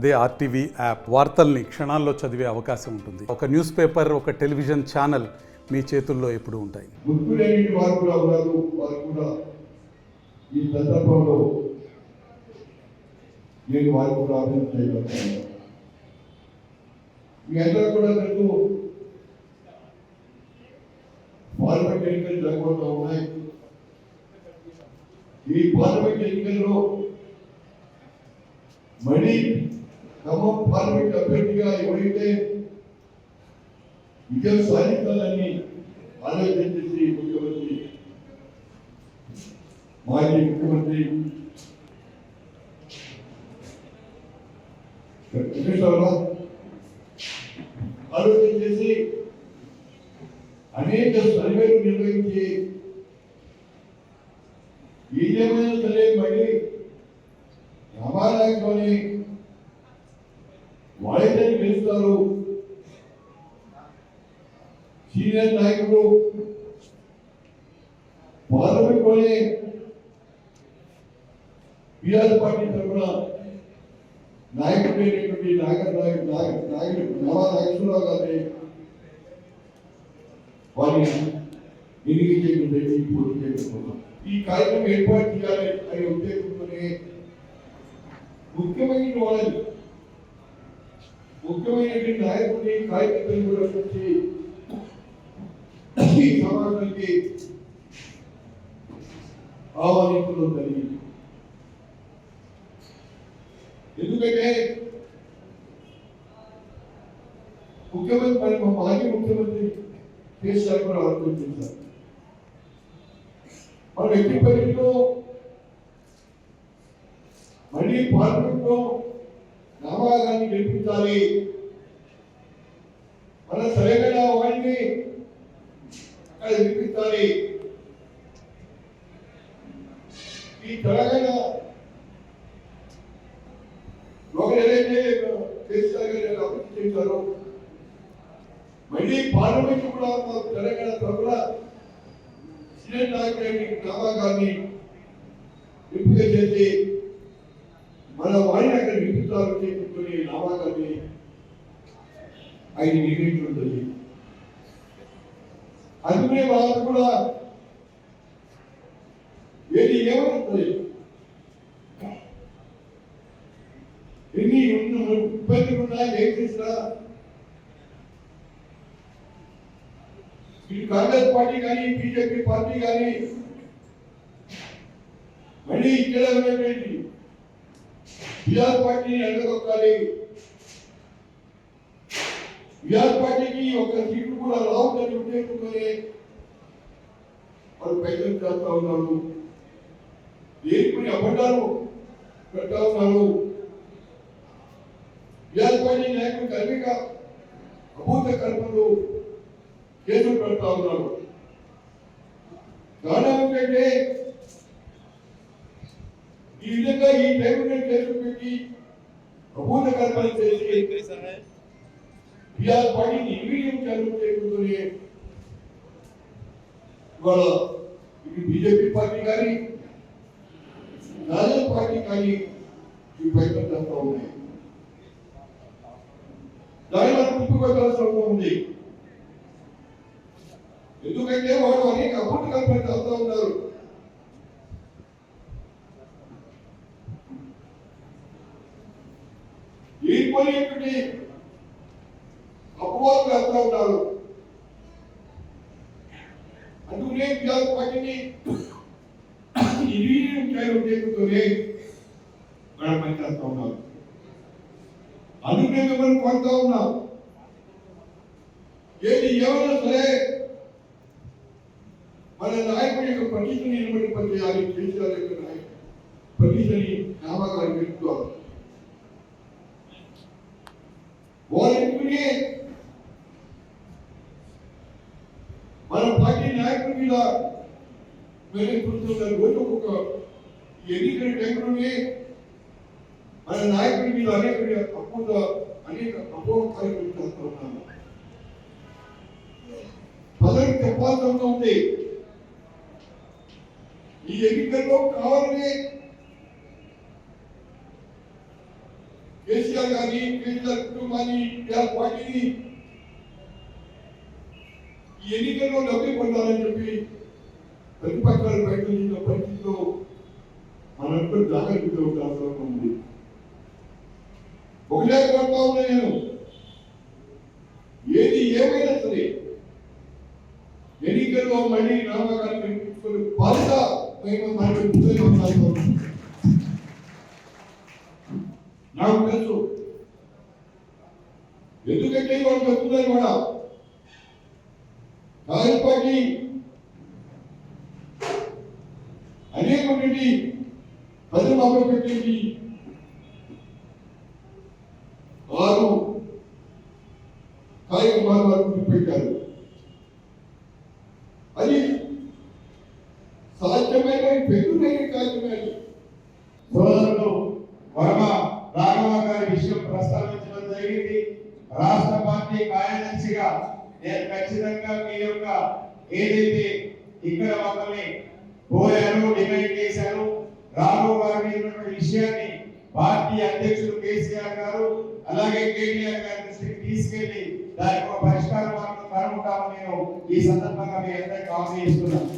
అదే RTV app వార్తల్ని క్షణాల్లో చదివే అవకాశం ఉంటుంది. ఒక న్యూస్ పేపర్, ఒక టెలివిజన్ ఛానల్ మీ చేతుల్లో ఎప్పుడూ ఉంటాయి. గుర్తులేని వారు కూడా ఉన్నారు. వారు కూడా ఈ సందర్భంలో నేను వారు కూడా అభినందించగలుగుతాను. మీ అందరూ కూడా తెలుసు, పార్లమెంట్ ఎన్నికలు జరగబోతూ ఉన్నాయి. ఈ పార్లమెంట్ ఎన్నికల్లో మళ్ళీ ఖమ్మం పార్లమెంట్ అభ్యర్థిగా ఎవరైతే విజయం సాధించాలని ఆలోచన చేసి ముఖ్యమంత్రి, మాజీ ముఖ్యమంత్రి ఆలోచన చేసి అనేక సర్వేలు నిర్వహించి ఏదేమైనా సరే మళ్ళీ రామాలయంలోని వాళ్ళైతే గెలుస్తారు, సీనియర్ నాయకుడు పార్లమెంట్లోనే బీఆర్ పార్టీ తరఫున నాయకుడైనటువంటి నాయకుడు నామా నాగేశ్వరరావు గారిని వారిని ఎన్నికైనటువంటి పోటీ చేయడం ఈ కార్యక్రమం ఏర్పాటు చేయాలి అనే ఉద్దేశంతోనే ముఖ్యమైనటువంటి నాయకుడిని కార్యకర్తలు కూడా వచ్చి ఈ సమాజానికి ఆహ్వానించడం జరిగింది. ఎందుకంటే ముఖ్యమంత్రి మాజీ ముఖ్యమంత్రి కేసీఆర్ కూడా ఆలోచన చేశారు. మన ఎట్టి పరిస్థితుల్లో మళ్ళీ పార్లమెంట్లో నామాగాన్ని గెలిపించాలి, మన తెలంగాణ వాడిని అక్కడ గెలిపించాలి. ఈ తెలంగాణ ఏదైతే కేసీఆర్ గారు అభివృద్ధి చేశారో మళ్ళీ పార్లమెంట్ కూడా తెలంగాణ తరఫున సీనియర్ నాయకుడి నామాగాన్ని ఎంపిక చేసి మన వారిని అక్కడ వినిపించాలని చెప్పుకుని నామాగాన్ని ఆయన నిర్ణయించడం జరిగింది. అందుకే వాళ్ళకు కూడా ఏది ఏమవుతుంది, ఎన్ని ఇబ్బందులు ఉన్నా ఏం చేసినా ఈ కాంగ్రెస్ పార్టీ కానీ బీజేపీ పార్టీ కానీ మళ్ళీ ఇక్కడ ఉన్నటువంటి బీఆర్ పార్టీని అడ్డగొక్కాలి, బీఆర్ పార్టీకి ఒక సీటు కూడా రావుదని ఉద్దేశంతోనే వాళ్ళు ప్రయత్నం చేస్తా ఉన్నారు. దేనికి అబద్ధాలు పెడతా ఉన్నారు. బీఆర్ పార్టీ నాయకులు కలిగిగా అభూత కల్పనలు కేసులు పెడతా ఉన్నారు. కారణం ఏంటంటే ఈ విధంగా ఈ టైంలో కేసులు పెట్టి అభూత కల్పన చేసి బీఆర్ పార్టీని ఇమీడియం చేసుకునే ఇవాళ ఇది బీజేపీ పార్టీ కానీ రాజకీయ పార్టీ కానీ ఈ ప్రయత్నం చేస్తూ ఉన్నాయి. దాని మనం గుర్తుపెట్టాల్సిన అవసరం ఉంది. ఎందుకంటే వాళ్ళు అనేక అభూత కల్పన చేస్తూ ఉన్నారు. ఏర్పడేటువంటి అపవాదులు వేస్తూ ఉన్నారు. అందుకనే బీఆర్ పార్టీని ఉద్దేశంతోనే మనం పనిచేస్తూ ఉన్నారు. అందుకే మిమ్మల్ని కోరుతా ఉన్నాం, ఏది ఏమైనా సరే మన నాయకుడి యొక్క ప్రతిష్టని నిలబడి పనిచేయాలి. కేసీఆర్ యొక్క ప్రతిష్టని నామకాలు పెట్టుకోవాలి. వారింటినే మన పార్టీ నాయకుల మీద మెరుగుతున్న రోజు ఒక ఎన్నికల టైంలోనే మన నాయకుడి మీద అనేక అపోహ కార్యక్రమం చేస్తూ ఉన్నాము. ప్రజలకు చెప్పాల్సి ఉంది, ఈ ఎన్నికల్లో కావాలని కేసీఆర్ గారిని, కేసీఆర్ కుటుంబాన్ని, పార్టీని ఈ ఎన్నికల్లో డబ్బులు పొందాలని చెప్పి ప్రతిపక్షాలు ప్రయత్నించిన పరిస్థితిలో మనందరూ జాగ్రత్తగా ఉండాల్సిన ఉంది. ఒకటే కోరుతా ఉన్నా నేను, ఏది ఏమైనా సరే ఎన్నికల్లో మళ్ళీ నామకాన్ని పెంచుకునే బాధ్యత నాకు తెలుసు. ఎందుకంటే వాళ్ళు చెప్తున్నారు కూడా కాంగ్రెస్ పార్టీ అనేకటువంటి ప్రజలు అమలుపెట్టేది 6 కార్యక్రమాలు పెట్టారు. అది సాధ్యమైన పెరుగుదల కార్యక్రమాలు. సోదరులు వర్మ రాఘవ గారి విషయం ప్రస్తావించడం జరిగింది. రాష్ట్ర పార్టీ కార్యదర్శిగా నేను ఖచ్చితంగా మీ యొక్క ఏదైతే ఇక్కడ మమ్మల్ని కోరారు, డిమాండ్ చేశారు, రాఘవ గారి మీద ఉన్నటువంటి విషయాన్ని పార్టీ అధ్యక్షులు కేసీఆర్ గారు అలాగే కేటీఆర్ గారి దృష్టికి తీసుకెళ్లి దానికి ఒక పరిష్కార మార్గం కనుగొంటామని నేను ఈ సందర్భంగా మీ అందరికీ హామీ ఇస్తున్నాను.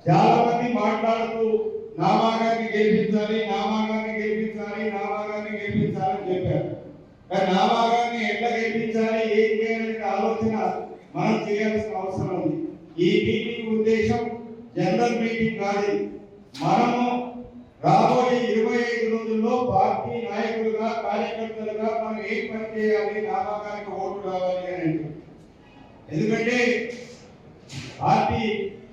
చాలా మంది మాట్లాడుతూ నామాగాన్ని గెలిపించాలి, నామాగాన్ని గెలిపించాలి, నామాగాన్ని గెలిపించాలని చెప్పారు. కానీ నామాగాన్ని ఎట్లా గెలిపించాలి, ఏం చేయాలనే ఆలోచన మనం చేయాల్సిన అవసరం ఉంది. ఈ మీటింగ్ ఉద్దేశం జనరల్ మీటింగ్ కాదు. మనము రాబోయే 25 రోజుల్లో పార్టీ నాయకులుగా, కార్యకర్తలుగా మనం ఏం పని చేయాలి, నామాగానికి ఓటు రావాలి అని. ఎందుకంటే పార్టీ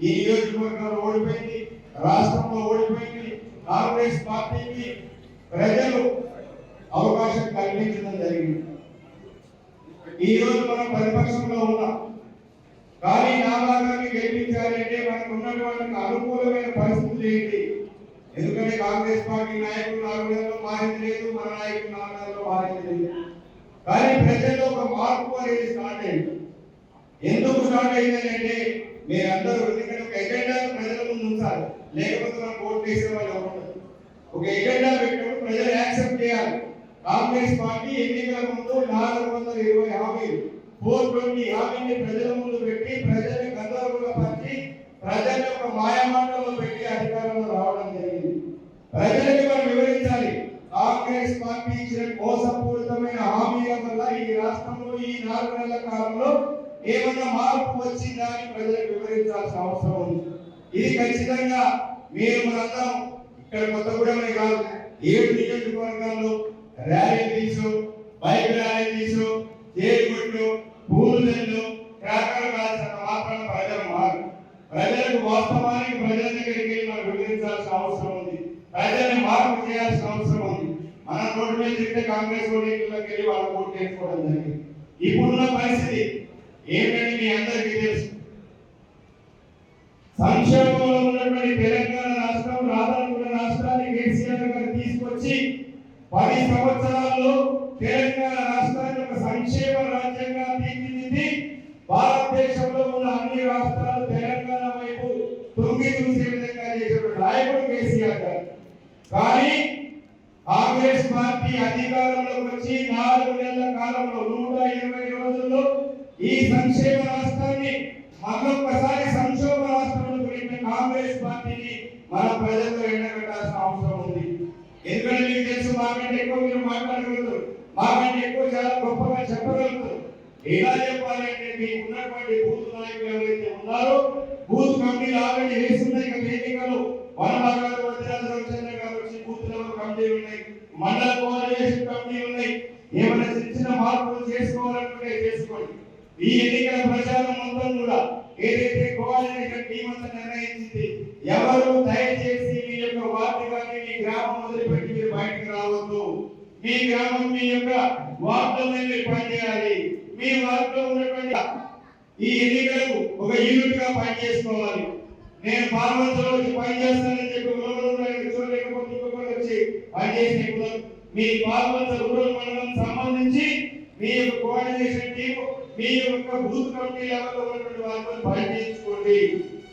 ఈ నియోజకవర్గంలో ఓడిపోయింది, రాష్ట్రంలో ఓడిపోయింది. కాంగ్రెస్ పార్టీకి ప్రజలు అవకాశం కల్పించడం జరిగింది. ఈ రోజు మనం ప్రతిపక్షంలో ఉన్నాం, కానీ నామాగాన్ని గెలిపించాలంటే మనకు ఉన్నటువంటి అనుకూలమైన పరిస్థితులు ఏంటి? ఎందుకంటే కాంగ్రెస్ పార్టీ నాయకులు 4 నెలల్లో మారింది లేదు, మన నాయకులు 4 నెలల్లో మారింది లేదు. కానీ ప్రజల్లో ఒక మార్పు అనేది స్టార్ట్ అయింది. ఎందుకు స్టార్ట్ అయిందంటే మీరందరూ ఎందుకంటే ఒక ఎజెండా ప్రజల ముందు ఉంచాలి, లేకపోతే మనం ఓటు వేసే వాళ్ళు ఎవరు. ఒక ఎజెండా పెట్టినప్పుడు ప్రజలు యాక్సెప్ట్ చేయాలి. కాంగ్రెస్ పార్టీ ఎన్నికల ముందు 420 హామీలు, 420 హామీని ప్రజల ముందు పెట్టి ప్రజల్ని గందరగోళపరిచి ప్రజల్ని ఒక మాయమాటలో పెట్టి అధికారంలో రావడం జరిగింది. ప్రజలకి మనం వివరించాలి, కాంగ్రెస్ పార్టీ ఇచ్చిన మోసపూరితమైన హామీల వల్ల ఈ రాష్ట్రంలో ఈ 4 నెలల కాలంలో ఏమన్నా మార్పు వచ్చిందా అని ప్రజలకు వివరించాల్సిన అవసరం ఉంది. ఇది ఖచ్చితంగా మీరు మనందరం ఇక్కడ కొత్తగూడెమే కాదు, 7 నియోజకవర్గాల్లో ర్యాలీ తీసు, బైక్ ర్యాలీ తీసు, జేరుగుడ్లు, పూలు, క్రాకర్లు కాల్సినంత మాత్రం ప్రజలు మారు. ప్రజలకు వాస్తవానికి ప్రజల దగ్గరికి వెళ్ళి మనం వివరించాల్సిన అవసరం ఉంది. ప్రజల్ని మార్పు చేయాల్సిన అవసరం ఉంది. మన రోడ్డు మీద తిరిగితే కాంగ్రెస్ ఓటర్లకు వెళ్ళి వాళ్ళ ఓటు వేసుకోవడం జరిగింది. ఇప్పుడున్న పరిస్థితి ఏమిటని మీ అందరికీ తెలుసు. సంక్షేమంలో ఉన్నటువంటి తెలంగాణ రాష్ట్రం, రాధానగర రాష్ట్రాన్ని కేసీఆర్ గారు తీసుకొచ్చి 10 సంవత్సరాల్లో తెలంగాణ రాష్ట్రాన్ని ఒక సంక్షేమ రాజ్యంగా తీర్చిదిద్ది భారతదేశంలో ఉన్న అన్ని రాష్ట్రాలు తెలంగాణ వైపు తొంగి చూసే విధంగా చేసిన నాయకుడు కేసీఆర్ గారు. కానీ కాంగ్రెస్ పార్టీ అధికారంలోకి వచ్చి 4 నెలల కాలంలో 120 రోజుల్లో ఈ సంక్షేమ రాష్ట్రాన్ని మరొకసారి సంక్షోభ రాష్ట్రంలో పెట్టిన కాంగ్రెస్ పార్టీని మన ప్రజల్లో ఎండగట్టాల్సిన అవసరం ఉంది. ఎందుకంటే మీకు తెలుసు, మాకంటే ఎక్కువ మీరు మాట్లాడగలుగుతారు, మాకంటే ఎక్కువ చాలా గొప్పగా చెప్పగలుగుతారు. ఎలా చెప్పాలంటే మీకు ఉన్నటువంటి బూత్ నాయకులు ఎవరైతే ఉన్నారో, బూత్ కమిటీలు ఆల్రెడీ వేస్తున్నాయి. ఇక వేదికలు వనభాగాలు వజ్రాలు గారు వచ్చి బూత్ లెవెల్ కమిటీలు ఉన్నాయి, మండల కోఆర్డినేషన్ కమిటీలు ఉన్నాయి. ఏమైనా చిన్న మార్పులు చేసుకోవాలనుకుంటే చేసుకోండి. ఈ ఎన్నికల ప్రచారం మొత్తం కూడా ఏదైతే కోఆర్డినేషన్ టీం అంతా నిర్ణయించింది, ఎవరు దయచేసి మీ యొక్క వార్డు కానీ మీ గ్రామం వదిలిపెట్టి మీరు బయటకు రావద్దు. మీ గ్రామం మీ యొక్క వార్డులో మీరు పనిచేయాలి. మీ వార్డులో ఉన్నటువంటి ఈ ఎన్నికలకు ఒక యూనిట్ గా పనిచేసుకోవాలి. నేను పార్లమెంట్లో వచ్చి పనిచేస్తానని చెప్పి చూడలేకపోతే ఇంకొకరు వచ్చి పనిచేసే మీ పార్లమెంట్ రూరల్ మండలం సంబంధించి మీ యొక్క కోఆర్డినేషన్ టీం, మీ యొక్క బూత్ కమిటీ లెవెల్లో ఉన్నటువంటి వారితో పనిచేయించుకోండి.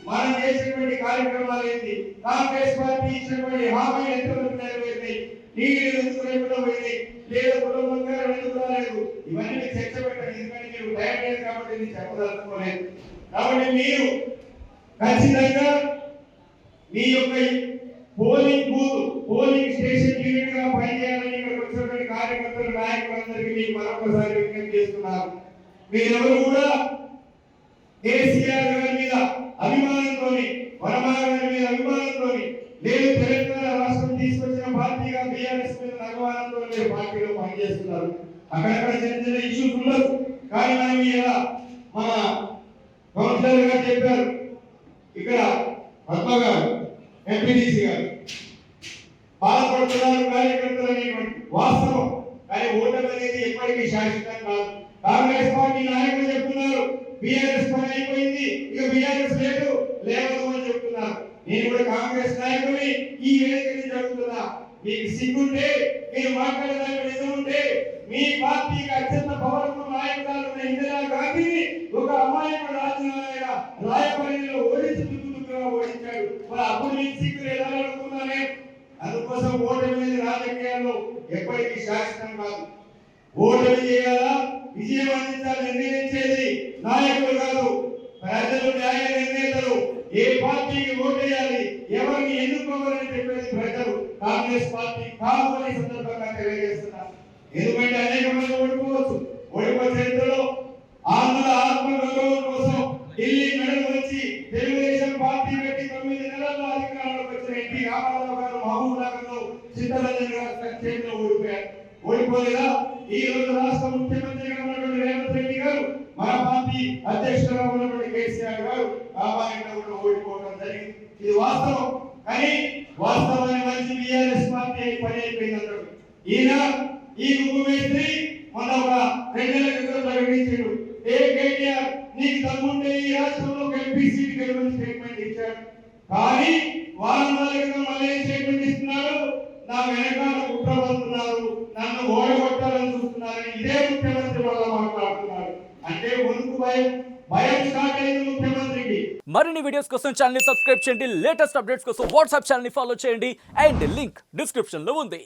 మనం చేసినటువంటి కార్యక్రమాలు ఏంటి, కాంగ్రెస్ పార్టీ ఇచ్చినటువంటి హామీలు ఎంతవరకు నెరవేరినాయి, నీళ్ళు ఎందుకు లేకుండా పోయినాయి, లేదా కులం బంగారం ఎందుకు రాలేదు, ఇవన్నీ మీరు చర్చ పెట్టండి. ఎందుకంటే మీరు టైం లేదు కాబట్టి నేను చెప్పదలుచుకోలేదు. కాబట్టి మీరు ఖచ్చితంగా మీ యొక్క polling booth, polling station unit గా పనిచేయాలని ఇక్కడ వచ్చినటువంటి కార్యకర్తలు, నాయకులందరికీ మీకు మరొకసారి విజ్ఞప్తి చేస్తున్నారు. మీరెవరు కూడా కేసీఆర్ గారి మీద అభిమానంతో, వరమాల గారి మీద అభిమానంతో, లేదు తెలంగాణ రాష్ట్రం తీసుకొచ్చిన పార్టీగా బీఆర్ఎస్ మీద అభిమానంతో మీరు పార్టీలో పనిచేస్తున్నారు. అక్కడక్కడ చిన్న చిన్న ఇష్యూస్ ఉండదు, కానీ మనం ఇలా మన కౌన్సిలర్ గారు చెప్పారు, ఇక్కడ పద్మ గారు ఎంపీడీసీ గారు బాధపడుతున్నారు కార్యకర్తలు అనేటువంటి వాస్తవం. కానీ ఓటమి అనేది ఎప్పటికీ శాశ్వతం కాదు. కాంగ్రెస్ పార్టీ నాయకులు చెప్తున్నారు బీఆర్ఎస్ పని అయిపోయింది, ఇక బీఆర్ఎస్ లేదు లేవదు అని చెప్తున్నారు. నేను కూడా కాంగ్రెస్ నాయకుని ఈ వేదిక నుంచి అడుగుతున్నా, మీకు సిగ్గుంటే, మీరు మాట్లాడడానికి నిజం ఉంటే, మీ పార్టీకి అత్యంత పవర్ఫుల్ నాయకురాలు ఇందిరా గాంధీని ఒక అమాయకుడు రాయపల్లిలో ఓడించాడు. మరి అప్పుడు మీకు సిగ్గు ఎలా అనుకున్నానే? అందుకోసం ఓటమి అనేది రాజకీయాల్లో ఎప్పటికీ శాశ్వతం కాదు. ఓటమి చేయాలా, విజయం అందించాలని నిర్ణయించేది నాయకులు కాదు, ప్రజలు, న్యాయ నిర్ణేతలు. ఏ పార్టీకి ఓటేయాలి, ఎవరిని ఎన్నుకోవాలని చెప్పేది ప్రజలు. కాంగ్రెస్ పార్టీ కాదు అని సందర్భంగా తెలియజేస్తున్నారు. ఎందుకంటే అనేక మంది ఓడిపోవచ్చు. ఓడిపోయేందులో ఆంధ్ర ఆత్మగౌరవం కోసం ఢిల్లీ మెడలు వచ్చి తెలుగుదేశం పార్టీ పెట్టి 9 నెలల్లో అధికారంలోకి వచ్చిన ఎన్టీ రామారావు గారు మహబూబ్ నగర్ లో చిత్తరంజన్ గారు చేతిలో ఓడిపోయారు. ఓడిపోలేదా? ఈ రోజు రాష్ట్ర ముఖ్యమంత్రిగా ఉన్నటువంటి రేవంత్ రెడ్డి గారు, మన పార్టీ అధ్యక్షుడుగా ఉన్నటువంటి కేసీఆర్ గారు రామాయణంలో కూడా ఓడిపోవడం జరిగింది. ఇది వాస్తవం. కానీ వాస్తవాన్ని మంచి బీఆర్ఎస్ పార్టీ పని అయిపోయింది అన్నాడు. ఈయన ఈ ముఖ్యమంత్రి మొన్న ఒక 2 నెలల క్రితం ప్రకటించాడు, ఏ కేటీఆర్ నీకు దమ్ముంటే ఈ రాష్ట్రంలో ఎంపీ సీట్ గెలవని స్టేట్మెంట్ ఇచ్చాడు. కానీ వారం రోజుల క్రితం మళ్ళీ స్టేట్మెంట్ ఇస్తున్నాడు, నా వెనకాల కుట్రపడుతున్నారు, నన్ను ఓడగొట్టాలని చూస్తున్నారని ఇదే ముఖ్యమంత్రి వల్ల మాట్లాడుతున్నారు. అంటే ముందుకు భయం స్టార్ట్ అయింది ముఖ్యమంత్రికి. మరిన్ని వీడియోస్ కోసం ఛానల్ ని సబ్స్క్రైబ్ చేయండి, లేటెస్ట్ అప్డేట్స్ కోసం వాట్సాప్ ఛానల్ ని ఫాలో చేయండి, అండ్ లింక్ డిస్క్రిప్షన్ లో ఉంది.